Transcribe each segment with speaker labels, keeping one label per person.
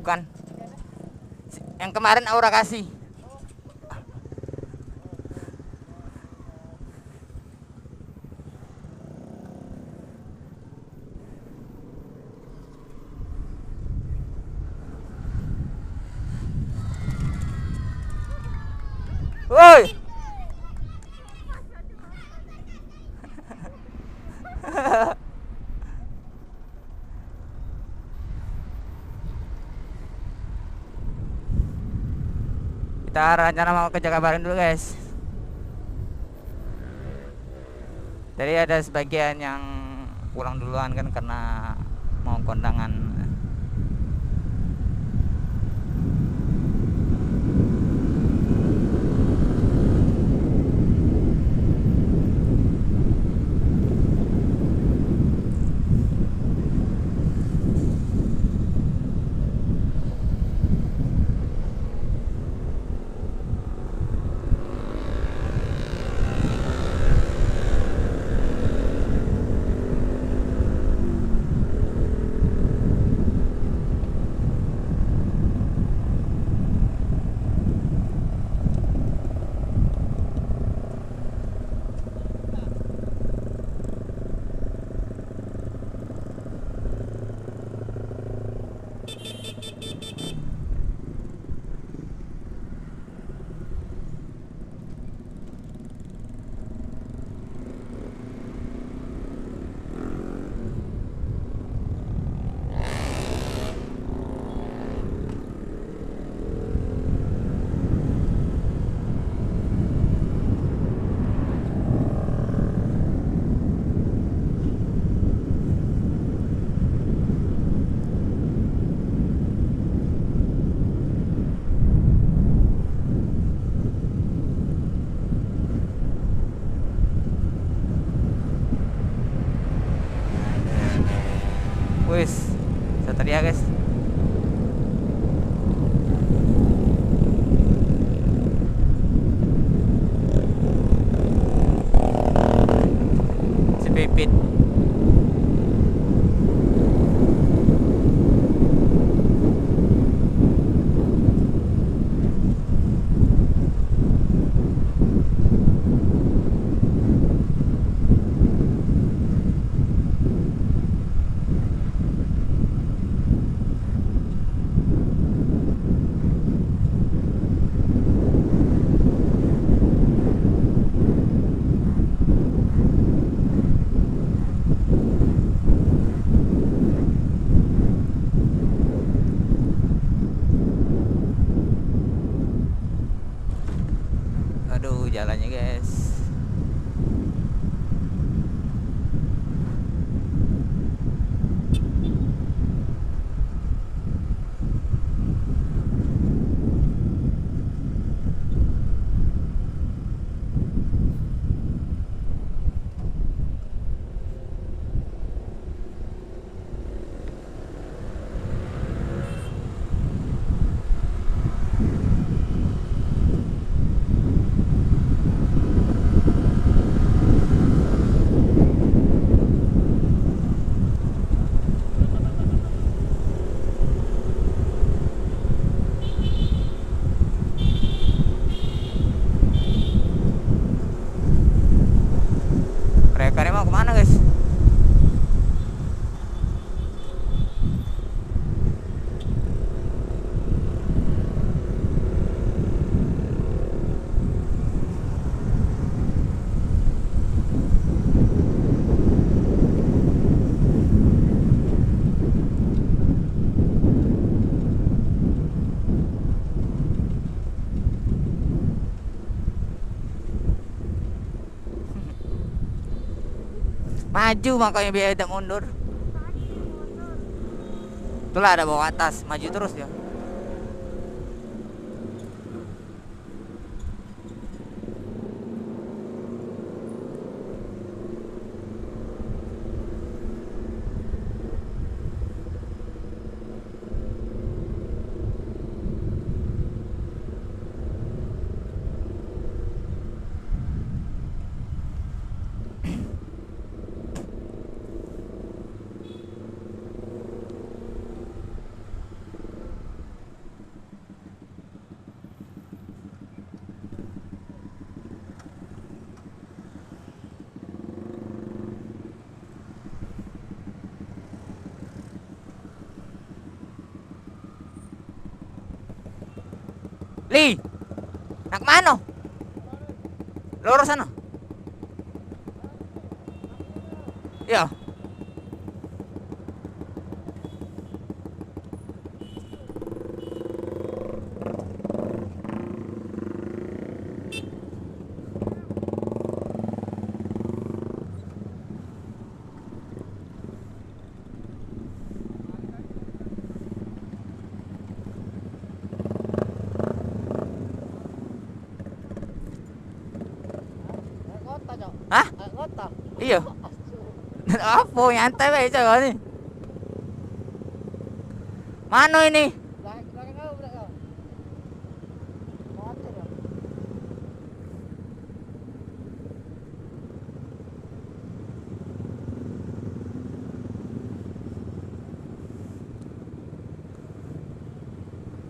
Speaker 1: Bukan. Yang kemarin Aura kasih. Woi. Kita rencana mau ke Jakabaring dulu guys. Tadi ada sebagian yang pulang duluan kan karena mau kondangan. Wis, saya tadi ya guys. Si Pipit. Aduh, jalannya guys. Mereka mau kemana guys? Maju makanya biar tidak mundur. Itulah ada bawah atas, maju terus ya. Li, nak mana? Lurus sana. Ya. Hah? Iya. Apa nyantai wae coy ini. Mana ini?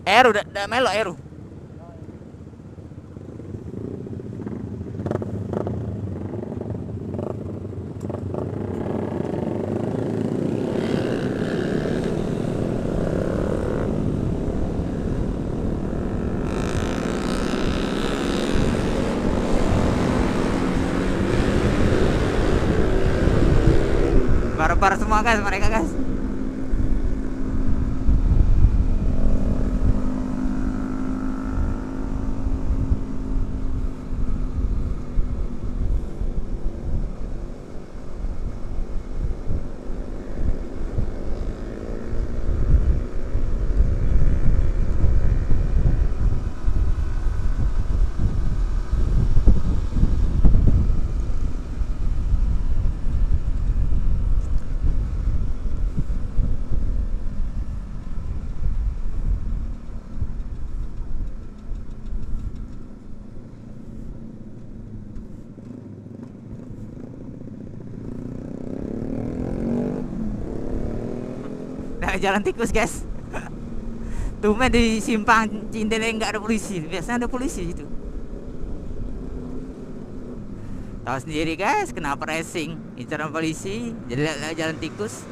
Speaker 1: Eru dah melo Eru. Barbar semua guys mereka guys. Nah, jalan tikus guys. Tumben di simpang Cindele nggak ada polisi. Biasanya ada polisi itu. Tahu sendiri guys, kenapa racing incaran polisi, jadi jalan tikus.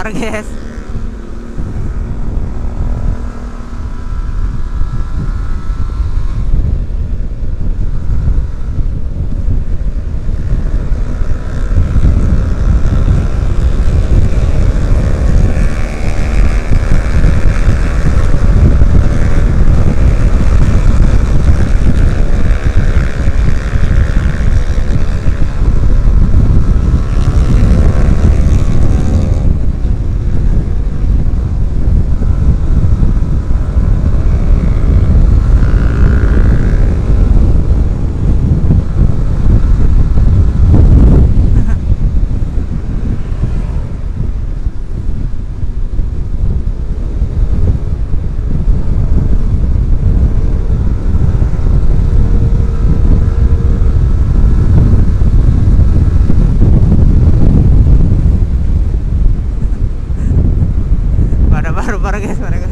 Speaker 1: Vargas. Pada baru Vargas mereka.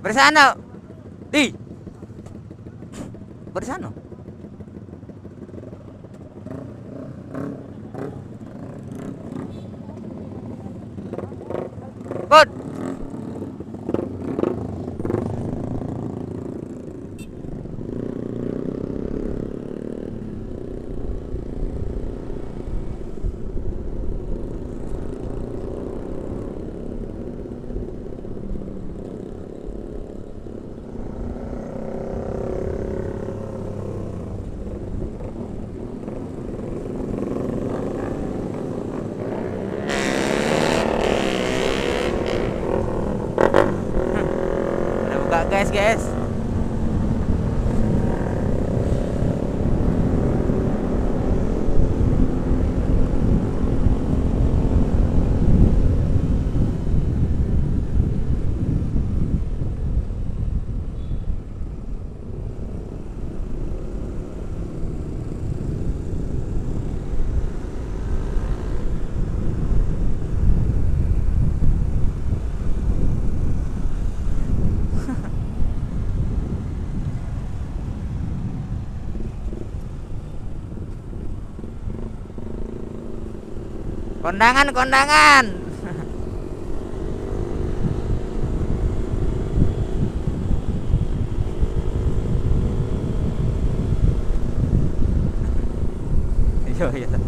Speaker 1: Bersana. Di. Bersana. Bot. Udah buka guys. Kondangan. Iya.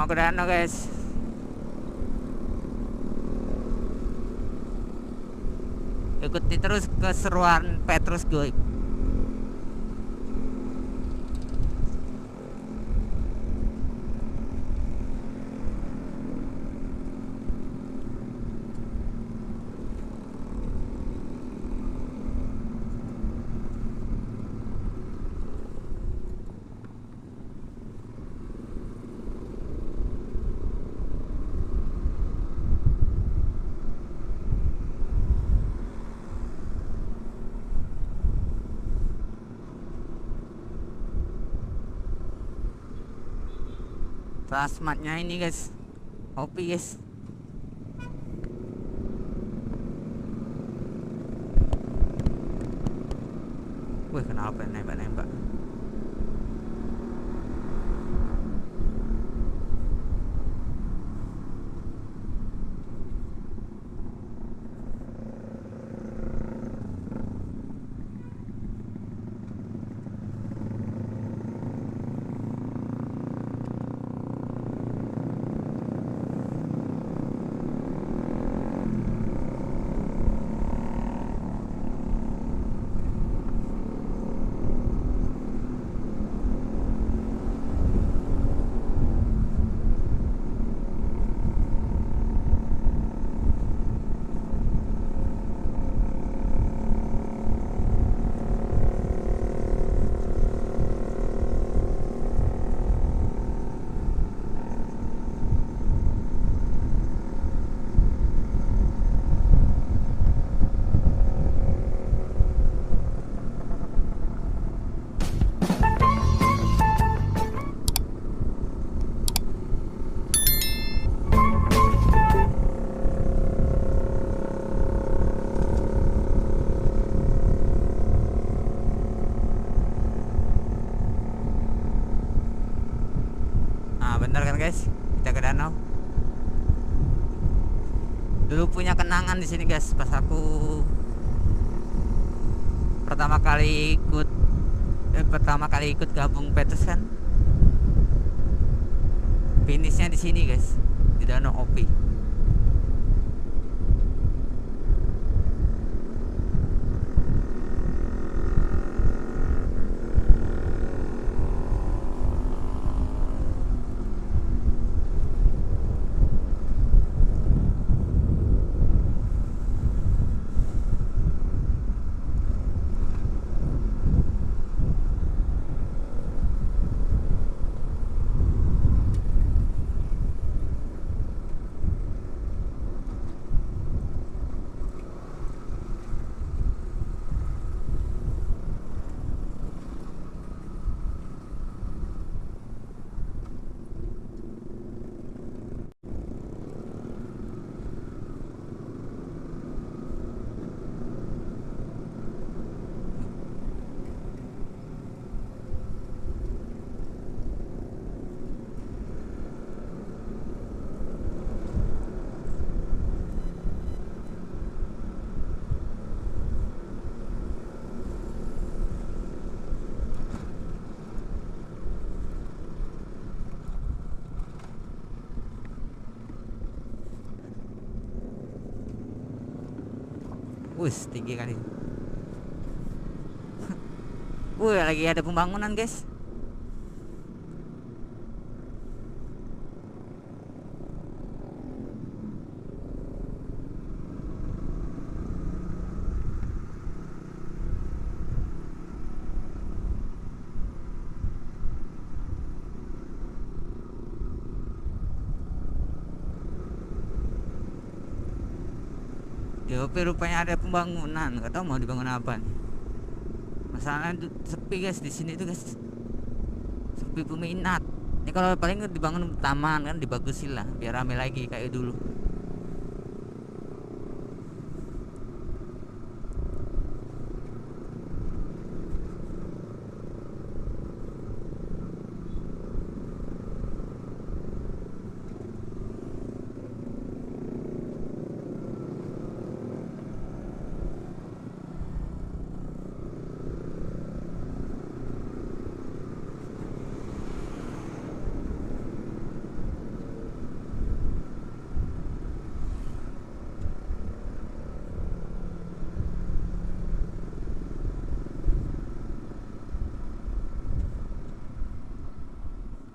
Speaker 1: mau ke danau guys. Ikuti terus keseruan Petrus Goib. Transmartnya ini guys, OP guys. Wih, kenapa nembak-nembak? Bener kan guys, kita ke danau. Dulu punya kenangan di sini guys, pas aku pertama kali ikut gabung Petrus kan. Finishnya di sini guys, di danau OP. Wih, tinggi kali. Wih, lagi ada pembangunan guys. Di OP rupanya ada pembangunan, nggak tahu mau dibangun apa nih. Masalahnya sepi guys di sini tuh guys, sepi peminat. Ini kalau paling dibangun taman kan, dibagusin lah biar rame lagi kayak dulu.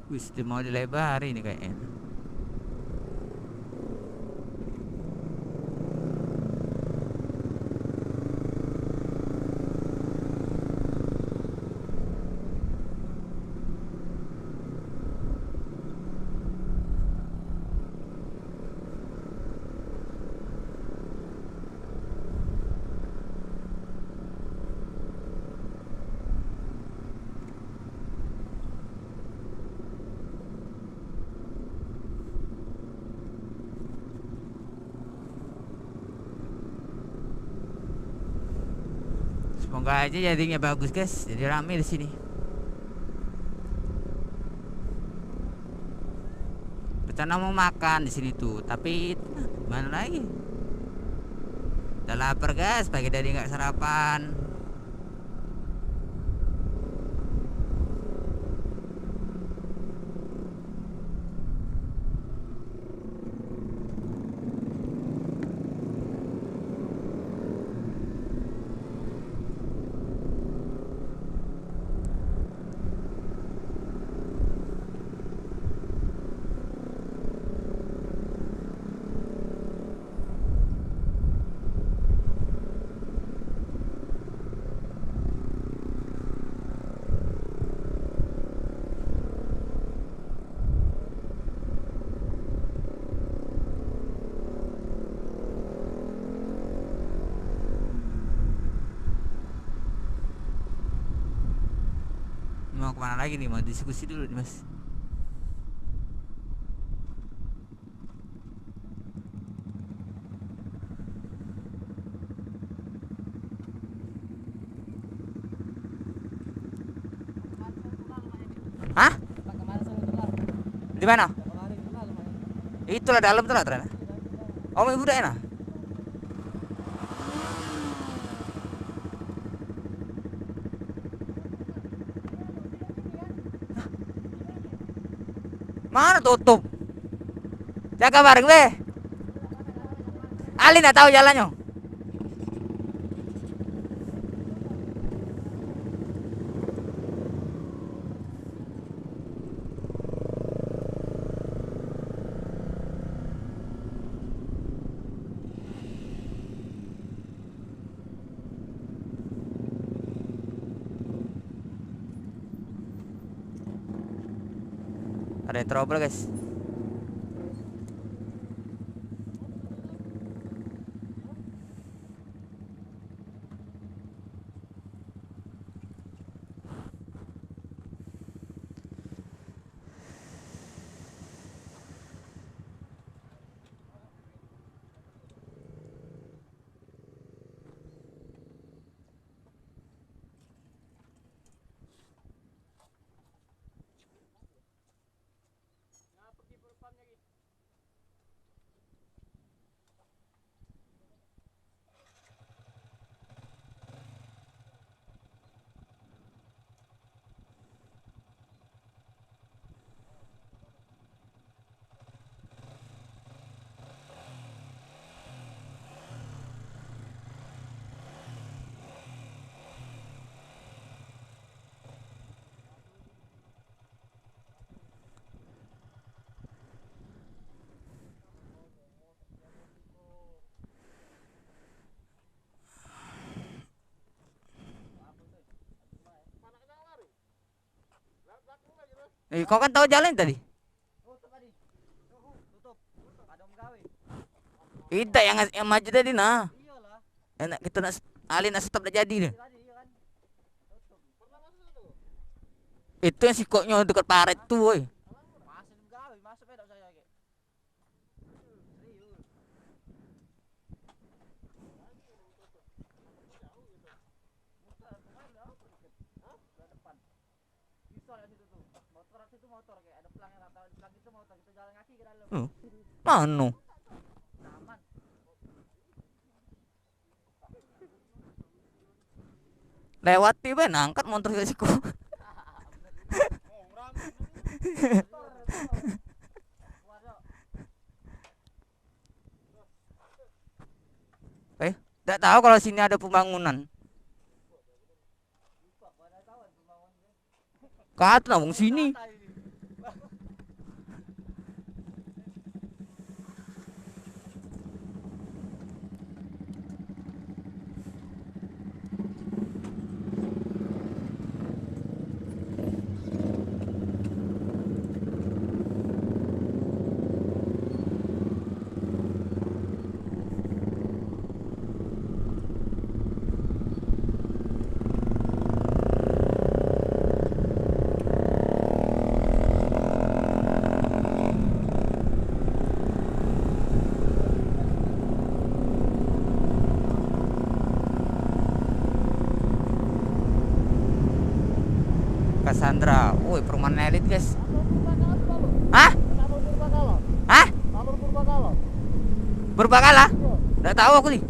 Speaker 1: Wis, mau dilebar ini kayaknya. Semoga aja jadinya bagus guys, jadi rame di sini. Rencana mau makan di sini tuh, tapi mana lagi? Udah lapar guys, pagi tadi nggak sarapan. Mau kemana lagi nih? Mau diskusi dulu nih mas. Hah? Di mana? Itulah dalam tuh lah ternyata. Oh, ibu udah enak. Mana tutup? Jaga bareng be. Ali nggak tahu jalannya. Ada yang trouble guys. Kau kan tahu jalan tadi. Kita yang maju tadi nah. Enak kita nak alin nak stop dah jadi nih. Itu yang sikoknya dekat paret tuh, woi. Manu. Lewati ben angkat motor ke siku. Tidak tahu kalau sini ada pembangunan. Kata nabung sini. Cassandra. Woi, perumahan elit guys. Hah? Hah? Berbakala? Nggak tahu aku nih.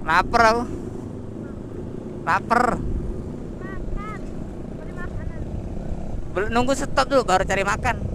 Speaker 1: Lapar aku. Lapar. Nunggu stop dulu baru cari makan.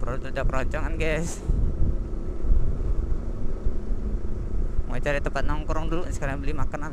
Speaker 1: Perut udah keroncongan guys. Mau cari tempat nongkrong dulu sekalian beli makanan.